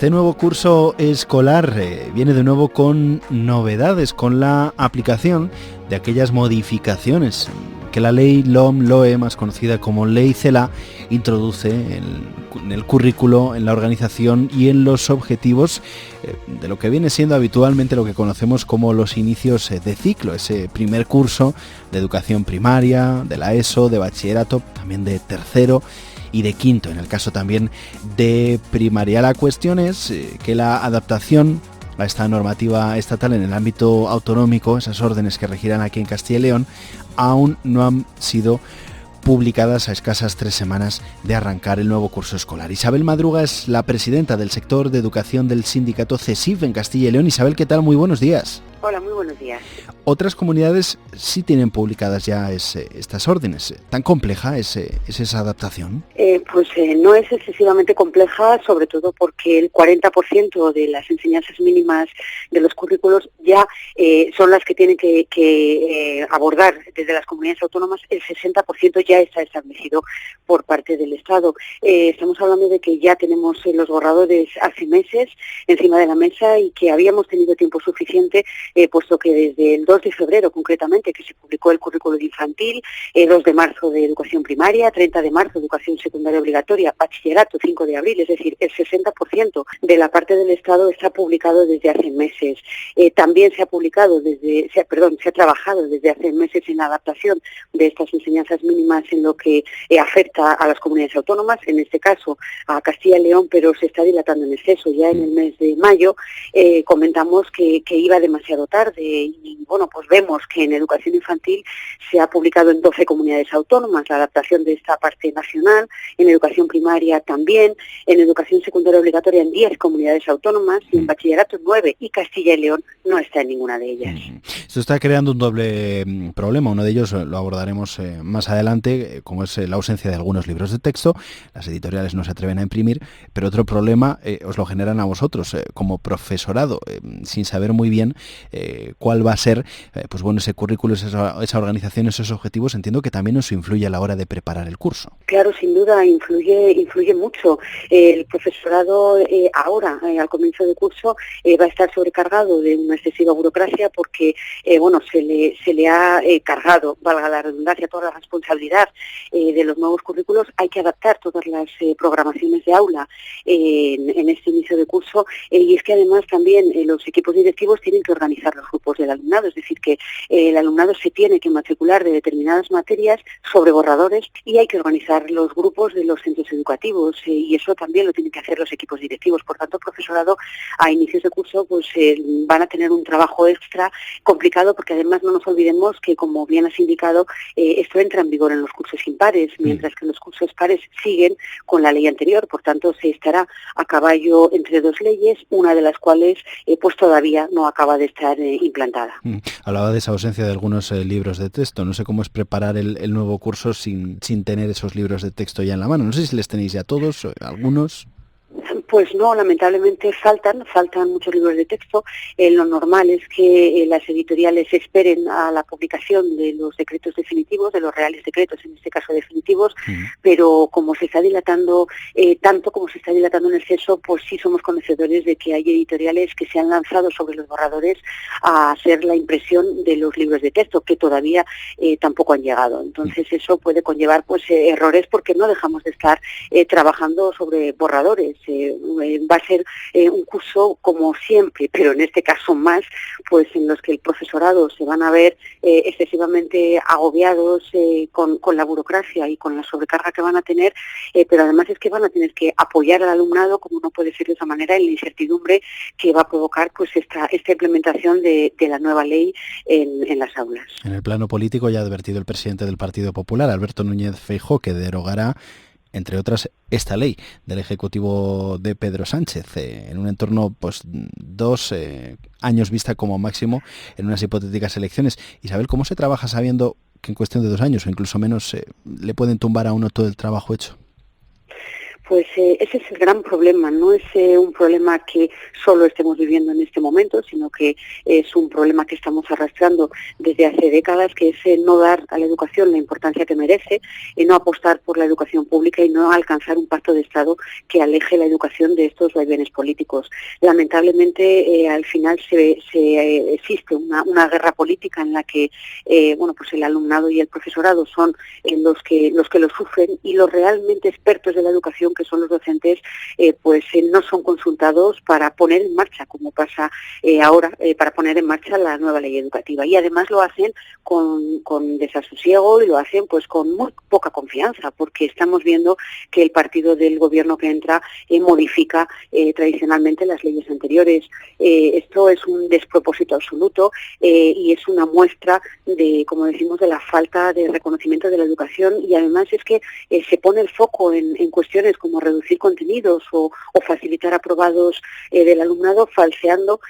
Este nuevo curso escolar viene de nuevo con novedades, con la aplicación de aquellas modificaciones que la ley LOM-LOE, más conocida como Ley CELA, introduce en el currículo, en la organización y en los objetivos de lo que viene siendo habitualmente lo que conocemos como los inicios de ciclo, ese primer curso de educación primaria, de la ESO, de bachillerato, también de tercero y de quinto, en el caso también de primaria. La cuestión es que la adaptación a esta normativa estatal en el ámbito autonómico, esas órdenes que regirán aquí en Castilla y León, aún no han sido publicadas a escasas 3 semanas de arrancar el nuevo curso escolar. Isabel Madruga es la presidenta del sector de educación del sindicato CESIF en Castilla y León. Isabel, ¿qué tal? Muy buenos días. Hola, muy buenos días. Otras comunidades sí tienen publicadas ya estas órdenes. ¿Tan compleja es esa adaptación? No es excesivamente compleja, sobre todo porque el 40% de las enseñanzas mínimas de los currículos ya son las que tienen que abordar desde las comunidades autónomas. El 60% ya está establecido por parte del Estado. Estamos hablando de que ya tenemos los borradores hace meses encima de la mesa y que habíamos tenido tiempo suficiente, puesto que desde el 2 de febrero concretamente, que se publicó el currículo infantil, 2 de marzo de educación primaria, 30 de marzo educación secundaria obligatoria, bachillerato 5 de abril, es decir, el 60% de la parte del Estado está publicado desde hace meses. También se ha trabajado desde hace meses en la adaptación de estas enseñanzas mínimas en lo que afecta a las comunidades autónomas, en este caso a Castilla y León, pero se está dilatando en exceso. Ya en el mes de mayo comentamos que iba demasiado tarde y pues vemos que en educación infantil se ha publicado en 12 comunidades autónomas la adaptación de esta parte nacional, en educación primaria también, en educación secundaria obligatoria en 10 comunidades autónomas y en bachillerato 9, y Castilla y León no está en ninguna de ellas. Esto está creando un doble problema. Uno de ellos lo abordaremos más adelante, como es la ausencia de algunos libros de texto. Las editoriales no se atreven a imprimir, pero otro problema os lo generan a vosotros como profesorado, sin saber muy bien cuál va a ser ese currículo, esa organización, esos objetivos. Entiendo que también os influye a la hora de preparar el curso. Claro, sin duda, influye mucho. El profesorado ahora, al comienzo del curso, va a estar sobrecargado de una excesiva burocracia porque se le ha cargado, valga la redundancia, toda la responsabilidad de los nuevos currículos. Hay que adaptar todas las programaciones de aula en este inicio de curso, y es que además también los equipos directivos tienen que organizar los grupos del alumnado, es decir, que el alumnado se tiene que matricular de determinadas materias sobre borradores y hay que organizar los grupos de los centros educativos, y eso también lo tienen que hacer los equipos directivos. Por tanto, el profesorado a inicios de curso van a tener un trabajo extra complicado, porque además no nos olvidemos que, como bien has indicado, esto entra en vigor en los cursos impares, mientras que los cursos pares siguen con la ley anterior. Por tanto, se estará a caballo entre dos leyes, una de las cuales todavía no acaba de estar implantada. Hablaba de esa ausencia de algunos libros de texto. No sé cómo es preparar el nuevo curso sin tener esos libros de texto ya en la mano. No sé si les tenéis ya todos, algunos. Pues no, lamentablemente faltan muchos libros de texto. Lo normal es que las editoriales esperen a la publicación de los decretos definitivos, de los reales decretos, en este caso definitivos, pero como se está dilatando, tanto como se está dilatando en exceso, pues sí somos conocedores de que hay editoriales que se han lanzado sobre los borradores a hacer la impresión de los libros de texto, que todavía tampoco han llegado. Entonces eso puede conllevar errores, porque no dejamos de estar trabajando sobre borradores. Va a ser un curso como siempre, pero en este caso más, en los que el profesorado se van a ver excesivamente agobiados con la burocracia y con la sobrecarga que van a tener, pero además es que van a tener que apoyar al alumnado, como no puede ser de otra manera, en la incertidumbre que va a provocar esta implementación de la nueva ley en las aulas. En el plano político ya ha advertido el presidente del Partido Popular, Alberto Núñez Feijóo, que derogará, entre otras, esta ley del Ejecutivo de Pedro Sánchez, en un entorno 2 años vista como máximo en unas hipotéticas elecciones. Isabel, ¿cómo se trabaja sabiendo que en cuestión de 2 años o incluso menos le pueden tumbar a uno todo el trabajo hecho? Pues ese es el gran problema, no es un problema que solo estemos viviendo en este momento, sino que es un problema que estamos arrastrando desde hace décadas, que es no dar a la educación la importancia que merece, no apostar por la educación pública y no alcanzar un pacto de Estado que aleje la educación de estos vaivenes políticos. Lamentablemente, al final existe una guerra política en la que pues el alumnado y el profesorado son los que lo sufren, y los realmente expertos de la educación, que son los docentes, no son consultados para poner en marcha, como pasa ahora, para poner en marcha la nueva ley educativa. Y además lo hacen con desasosiego y lo hacen pues con muy poca confianza, porque estamos viendo que el partido del gobierno que entra modifica tradicionalmente las leyes anteriores. Esto es un despropósito absoluto y es una muestra de, como decimos, de la falta de reconocimiento de la educación, y además es que se pone el foco en cuestiones como reducir contenidos o facilitar aprobados del alumnado, falseando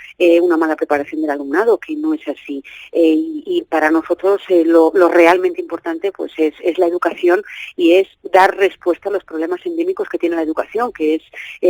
una mala preparación del alumnado, que no es así. Y para nosotros lo realmente importante pues es la educación, y es dar respuesta a los problemas endémicos que tiene la educación, que es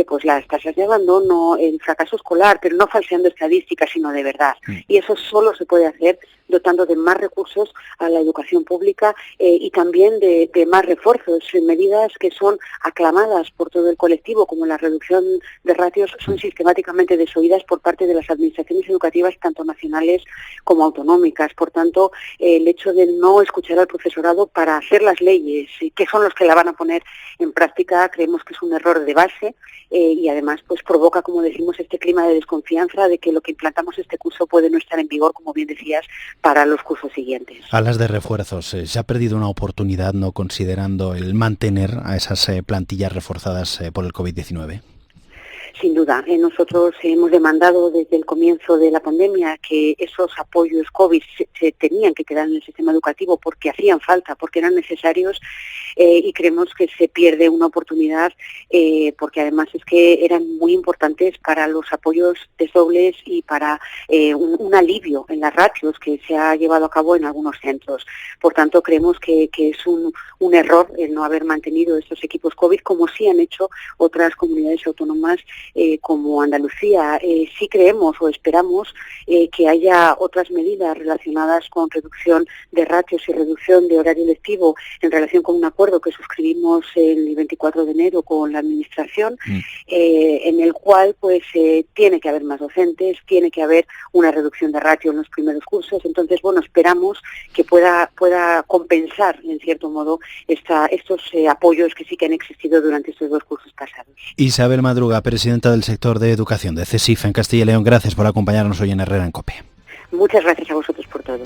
pues las tasas de abandono, el fracaso escolar, pero no falseando estadísticas, sino de verdad. Y eso solo se puede hacer dotando de más recursos a la educación pública y también de más refuerzos. Medidas que son aclamadas por todo el colectivo, como la reducción de ratios, son sistemáticamente desoídas por parte de las administraciones educativas, tanto nacionales como autonómicas. Por tanto, el hecho de no escuchar al profesorado para hacer las leyes, que son los que la van a poner en práctica, creemos que es un error de base y además pues provoca, como decimos, este clima de desconfianza de que lo que implantamos este curso puede no estar en vigor, como bien decías, para los cursos siguientes. Hablas de refuerzos. ¿Se ha perdido una oportunidad, no considerando el mantener a esas plantillas reforzadas por el COVID-19? Sin duda, nosotros hemos demandado desde el comienzo de la pandemia que esos apoyos COVID se tenían que quedar en el sistema educativo porque hacían falta, porque eran necesarios, y creemos que se pierde una oportunidad porque además es que eran muy importantes para los apoyos desdobles y para un alivio en las ratios que se ha llevado a cabo en algunos centros. Por tanto, creemos que es un error el no haber mantenido estos equipos COVID, como sí han hecho otras comunidades autónomas como Andalucía. Sí creemos o esperamos que haya otras medidas relacionadas con reducción de ratios y reducción de horario lectivo en relación con un acuerdo que suscribimos el 24 de enero con la Administración, en el cual pues tiene que haber más docentes, tiene que haber una reducción de ratio en los primeros cursos. Entonces, bueno, esperamos que pueda compensar, en cierto modo, estos apoyos que sí que han existido durante estos dos cursos pasados. Isabel Madruga, presidenta del sector de educación de CESIF en Castilla y León, gracias por acompañarnos hoy en Herrera en COPE. Muchas gracias a vosotros por todo.